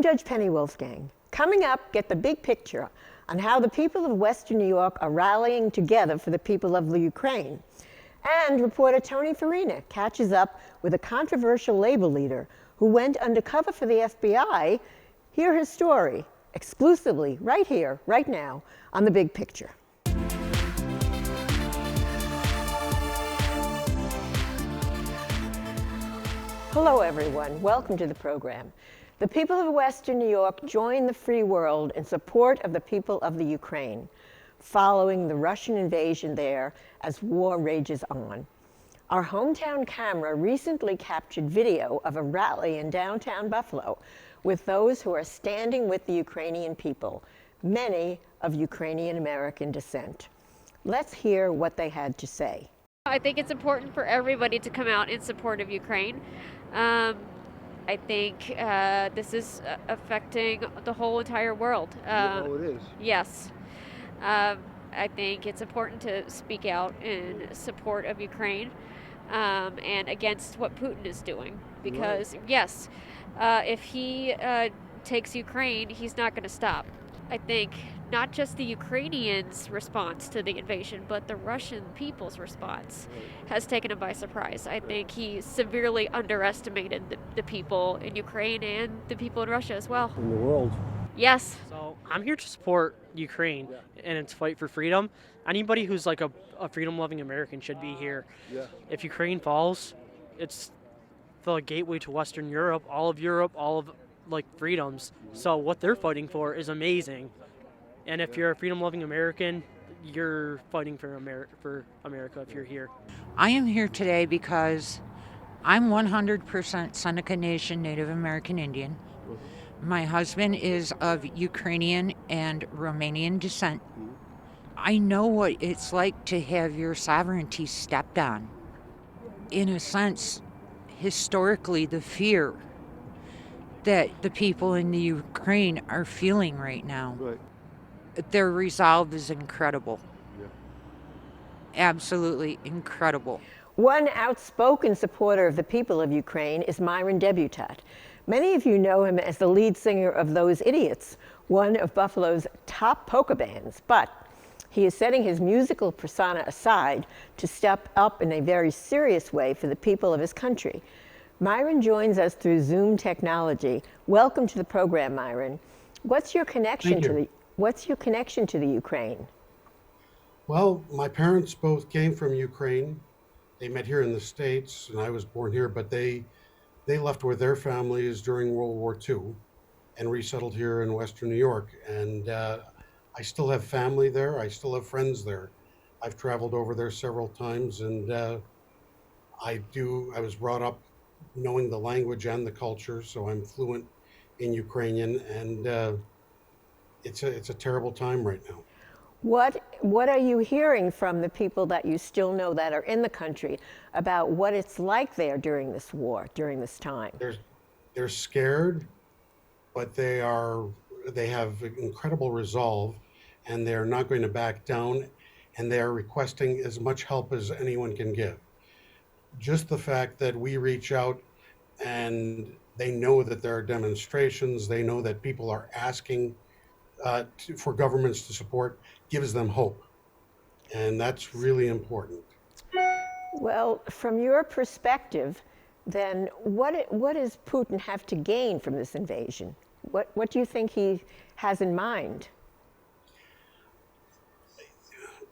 Judge Penny Wolfgang. Coming up, get the big picture on how the people of Western New York are rallying together for the people of the Ukraine. And reporter Tony Farina catches up with a controversial labor leader who went undercover for the FBI. Hear his story exclusively right here, right now, on The Big Picture. Hello, everyone. Welcome to the program. The people of Western New York join the free world in support of the people of the Ukraine, following the Russian invasion there as war rages on. Our hometown camera recently captured video of a rally in downtown Buffalo with those who are standing with the Ukrainian people, many of Ukrainian American descent. Let's hear what they had to say. I think it's important for everybody to come out in support of Ukraine. I think this is affecting the whole entire world. It is. Yes. I think it's important to speak out in support of Ukraine and against what Putin is doing. Because, Right. Yes, if he takes Ukraine, he's not going to stop. I think not just the Ukrainians' response to the invasion, but the Russian people's response has taken him by surprise. I think he severely underestimated the people in Ukraine and the people in Russia as well. In the world. Yes. So I'm here to support Ukraine and its fight for freedom. Anybody who's like a freedom-loving American should be here. Yeah. If Ukraine falls, it's the gateway to Western Europe, all of like freedoms. So what they're fighting for is amazing. And if you're a freedom-loving American, you're fighting for America if you're here. I am here today because I'm 100% Seneca Nation Native American Indian. My husband is of Ukrainian and Romanian descent. I know what it's like to have your sovereignty stepped on. In a sense, historically, the fear that the people in the Ukraine are feeling right now. Right. Their resolve is incredible. Yeah. Absolutely incredible. One outspoken supporter of the people of Ukraine is Myron Deputat. Many of you know him as the lead singer of Those Idiots, one of Buffalo's top polka bands, but he is setting his musical persona aside to step up in a very serious way for the people of his country. Myron joins us through Zoom technology. Welcome to the program, Myron. What's your connection to the Ukraine? Well, my parents both came from Ukraine. They met here in the States, and I was born here, but they left with their families during World War II and resettled here in Western New York. And I still have family there. I still have friends there. I've traveled over there several times, and I was brought up knowing the language and the culture, so I'm fluent in Ukrainian, and it's a terrible time right now. What are you hearing from the people that you still know that are in the country about what it's like there during this war, during this time? They're scared, but they have incredible resolve, and they're not going to back down, and they are requesting as much help as anyone can give. Just the fact that we reach out and they know that there are demonstrations, they know that people are asking for governments to support, gives them hope. And that's really important. Well, from your perspective, then what does Putin have to gain from this invasion? What do you think he has in mind?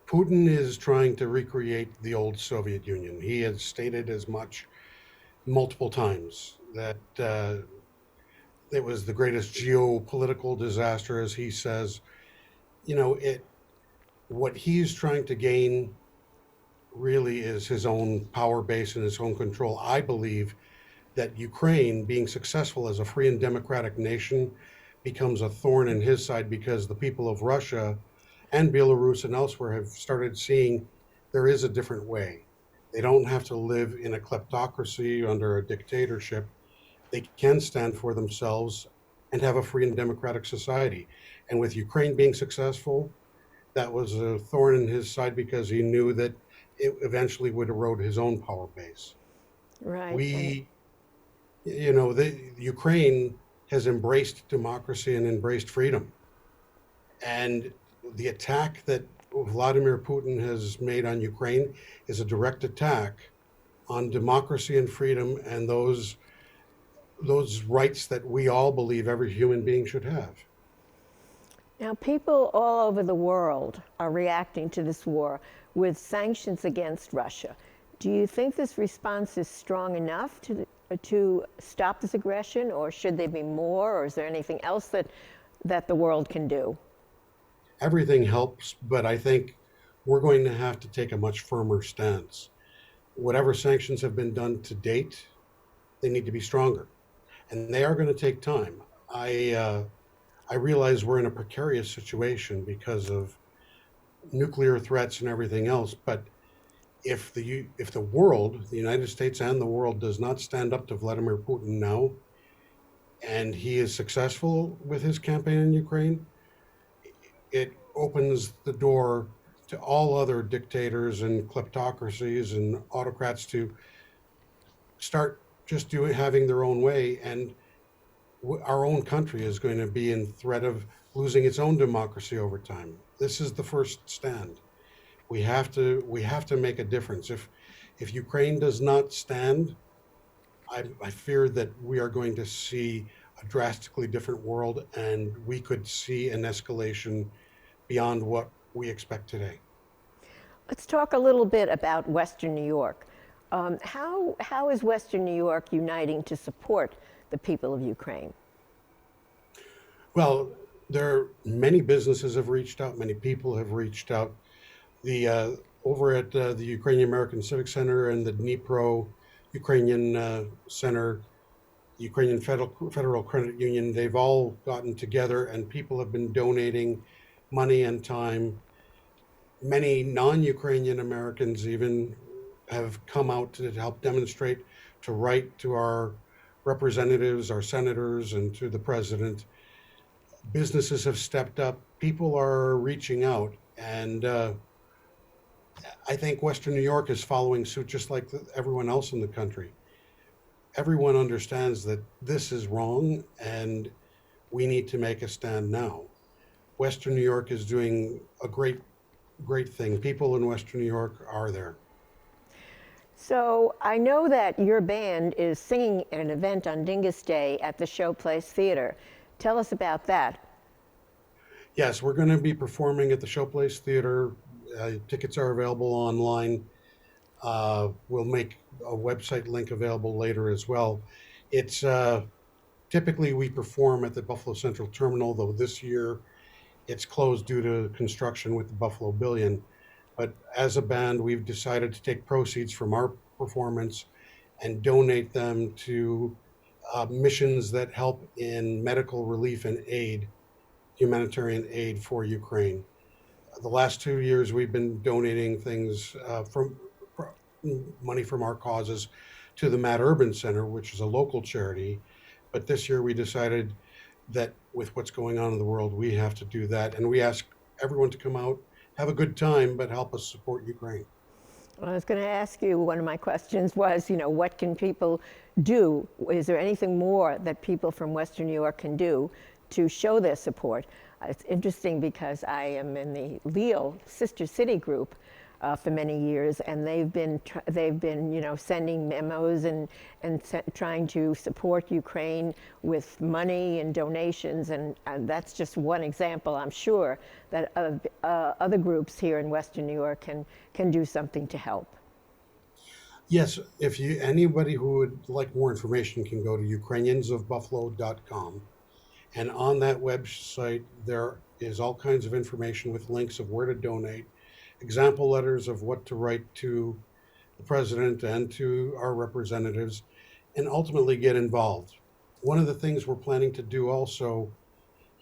Putin is trying to recreate the old Soviet Union. He has stated as much multiple times that it was the greatest geopolitical disaster, as he says. What he's trying to gain really is his own power base and his own control. I believe that Ukraine, being successful as a free and democratic nation, becomes a thorn in his side because the people of Russia and Belarus and elsewhere have started seeing there is a different way. They don't have to live in a kleptocracy under a dictatorship. They can stand for themselves and have a free and democratic society. And with Ukraine being successful, that was a thorn in his side because he knew that it eventually would erode his own power base. Right. The Ukraine has embraced democracy and embraced freedom. And the attack that Vladimir Putin has made on Ukraine is a direct attack on democracy and freedom and those rights that we all believe every human being should have. Now, people all over the world are reacting to this war with sanctions against Russia. Do you think this response is strong enough to stop this aggression, or should there be more, or is there anything else that the world can do? Everything helps, but I think we're going to have to take a much firmer stance. Whatever sanctions have been done to date, they need to be stronger, and they are going to take time. I realize we're in a precarious situation because of nuclear threats and everything else, but if the world, the United States and the world, does not stand up to Vladimir Putin now, and he is successful with his campaign in Ukraine, it opens the door to all other dictators and kleptocracies and autocrats to start just having their own way, and our own country is going to be in threat of losing its own democracy over time. This is the first stand. We have to make a difference. If Ukraine does not stand, I fear that we are going to see a drastically different world, and we could see an escalation beyond what we expect today. Let's talk a little bit about Western New York. How is Western New York uniting to support the people of Ukraine? Well, many businesses have reached out, many people have reached out. Over at the Ukrainian American Civic Center and the Dnipro Ukrainian Center, the Ukrainian Federal Credit Union, they've all gotten together and people have been donating money and time. Many non-Ukrainian Americans even have come out to help demonstrate, to write to our representatives, our senators, and to the president. Businesses have stepped up. People are reaching out, and I think Western New York is following suit, just like everyone else in the country. Everyone understands that this is wrong, and we need to make a stand now. Western New York is doing a great thing. People in Western New York are there. So I know that your band is singing an event on Dingus Day at the Showplace Theater. Tell us about that. Yes, we're going to be performing at the Showplace Theater. Tickets are available online. We'll make a website link available later as well. It's typically we perform at the Buffalo Central Terminal, though this year it's closed due to construction with the Buffalo Billion. But as a band, we've decided to take proceeds from our performance and donate them to missions that help in medical relief and aid, humanitarian aid for Ukraine. The last 2 years, we've been donating things from money from our causes to the Matt Urban Center, which is a local charity. But this year, we decided that with what's going on in the world, we have to do that. And we ask everyone to come out, have a good time, but help us support Ukraine. Well, I was going to ask you, one of my questions was, what can people do? Is there anything more that people from Western New York can do to show their support? It's interesting because I am in the Leo Sister City group for many years, and they've been sending memos and trying to support Ukraine with money and donations, and that's just one example. I'm sure that other groups here in Western New York can do something to help. Yes, if anybody who would like more information can go to ukrainiansofbuffalo.com. And on that website, there is all kinds of information with links of where to donate, example letters of what to write to the president and to our representatives, and ultimately get involved. One of the things we're planning to do also,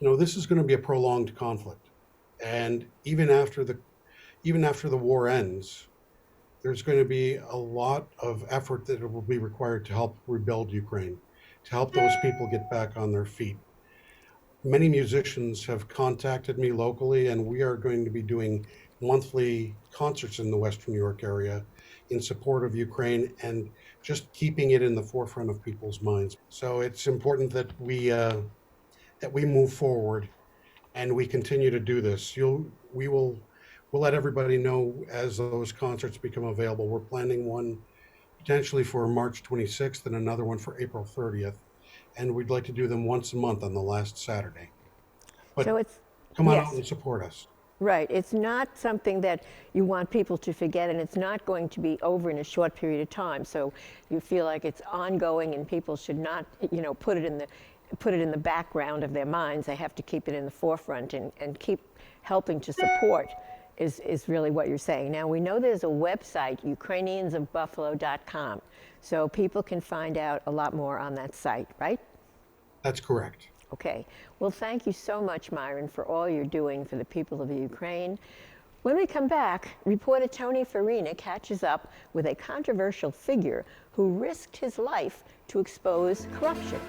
this is going to be a prolonged conflict. And even after the war ends, there's going to be a lot of effort that will be required to help rebuild Ukraine, to help those people get back on their feet. Many musicians have contacted me locally, and we are going to be doing monthly concerts in the Western New York area in support of Ukraine and just keeping it in the forefront of people's minds. So it's important that we move forward and we continue to do this. We'll let everybody know as those concerts become available. We're planning one potentially for March 26th and another one for April 30th. And we'd like to do them once a month on the last Saturday. But So it's, come on yes. out and support us. Right. It's not something that you want people to forget, and it's not going to be over in a short period of time. So you feel like it's ongoing, and people should not, put it in the background of their minds. They have to keep it in the forefront and keep helping to support is really what you're saying. Now, we know there's a website, Ukrainiansofbuffalo.com, so people can find out a lot more on that site, right? That's correct. Okay. Well, thank you so much, Myron, for all you're doing for the people of the Ukraine. When we come back, reporter Tony Farina catches up with a controversial figure who risked his life to expose corruption.